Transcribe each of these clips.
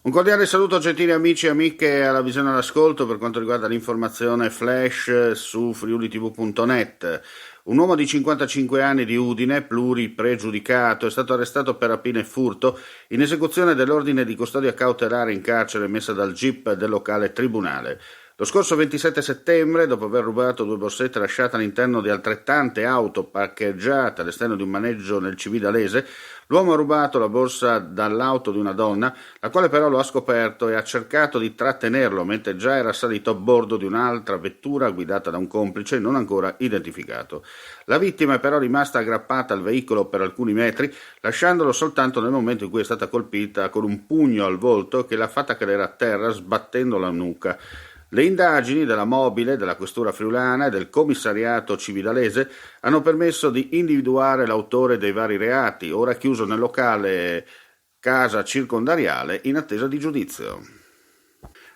Un cordiale saluto gentili amici e amiche alla visione all'ascolto per quanto riguarda l'informazione flash su friulitv.net. Un uomo di 55 anni di Udine, pluripregiudicato, è stato arrestato per rapina e furto in esecuzione dell'ordine di custodia cautelare in carcere emessa dal GIP del locale tribunale. Lo scorso 27 settembre, dopo aver rubato 2 borsette lasciate all'interno di altrettante auto parcheggiate all'esterno di un maneggio nel Cividalese, l'uomo ha rubato la borsa dall'auto di una donna, la quale però lo ha scoperto e ha cercato di trattenerlo mentre già era salito a bordo di un'altra vettura guidata da un complice non ancora identificato. La vittima è però rimasta aggrappata al veicolo per alcuni metri, lasciandolo soltanto nel momento in cui è stata colpita con un pugno al volto che l'ha fatta cadere a terra sbattendo la nuca. Le indagini della mobile, della questura friulana e del commissariato cividalese hanno permesso di individuare l'autore dei vari reati, ora chiuso nel locale casa circondariale in attesa di giudizio.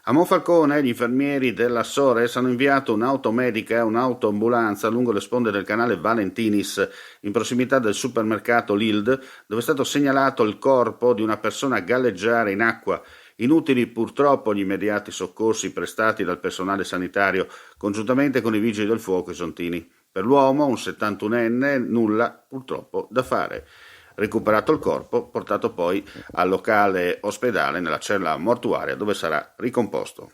A Monfalcone gli infermieri della Sores hanno inviato un'auto medica e un'autoambulanza lungo le sponde del canale Valentinis, in prossimità del supermercato Lild, dove è stato segnalato il corpo di una persona a galleggiare in acqua. Inutili purtroppo gli immediati soccorsi prestati dal personale sanitario, congiuntamente con i vigili del fuoco isontini. Per l'uomo, un 71enne, nulla purtroppo da fare. Recuperato il corpo, portato poi al locale ospedale nella cella mortuaria dove sarà ricomposto.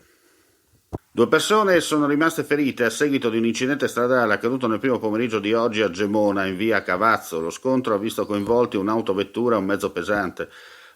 2 persone sono rimaste ferite a seguito di un incidente stradale accaduto nel primo pomeriggio di oggi a Gemona, in via Cavazzo. Lo scontro ha visto coinvolti un'autovettura e un mezzo pesante.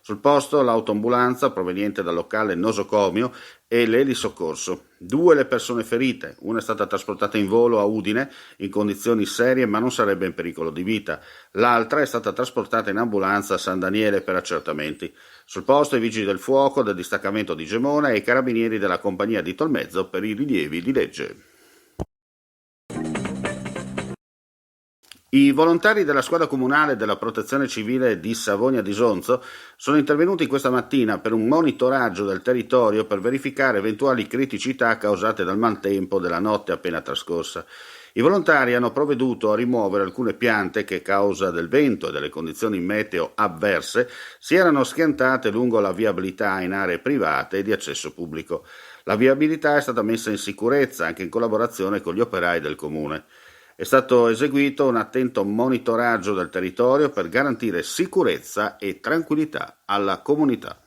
Sul posto l'autoambulanza proveniente dal locale nosocomio e l'elisoccorso. 2 le persone ferite, una è stata trasportata in volo a Udine in condizioni serie ma non sarebbe in pericolo di vita. L'altra è stata trasportata in ambulanza a San Daniele per accertamenti. Sul posto i vigili del fuoco del distaccamento di Gemona e i carabinieri della compagnia di Tolmezzo per i rilievi di legge. I volontari della squadra comunale della protezione civile di Savonia d'Isonzo sono intervenuti questa mattina per un monitoraggio del territorio per verificare eventuali criticità causate dal maltempo della notte appena trascorsa. I volontari hanno provveduto a rimuovere alcune piante che, a causa del vento e delle condizioni meteo avverse, si erano schiantate lungo la viabilità in aree private e di accesso pubblico. La viabilità è stata messa in sicurezza anche in collaborazione con gli operai del comune. È stato eseguito un attento monitoraggio del territorio per garantire sicurezza e tranquillità alla comunità.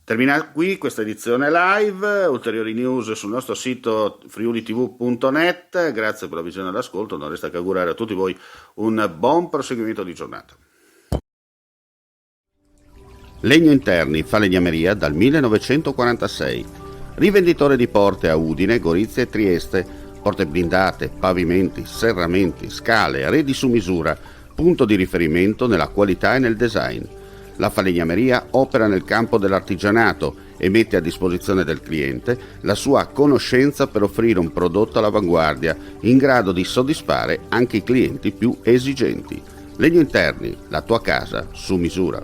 Termina qui questa edizione live, ulteriori news sul nostro sito friulitv.net. Grazie per la visione e l'ascolto, non resta che augurare a tutti voi un buon proseguimento di giornata. Legno Interni, falegnameria dal 1946. Rivenditore di porte a Udine, Gorizia e Trieste. Porte blindate, pavimenti, serramenti, scale, arredi su misura, punto di riferimento nella qualità e nel design. La falegnameria opera nel campo dell'artigianato e mette a disposizione del cliente la sua conoscenza per offrire un prodotto all'avanguardia in grado di soddisfare anche i clienti più esigenti. Legno Interni, la tua casa su misura.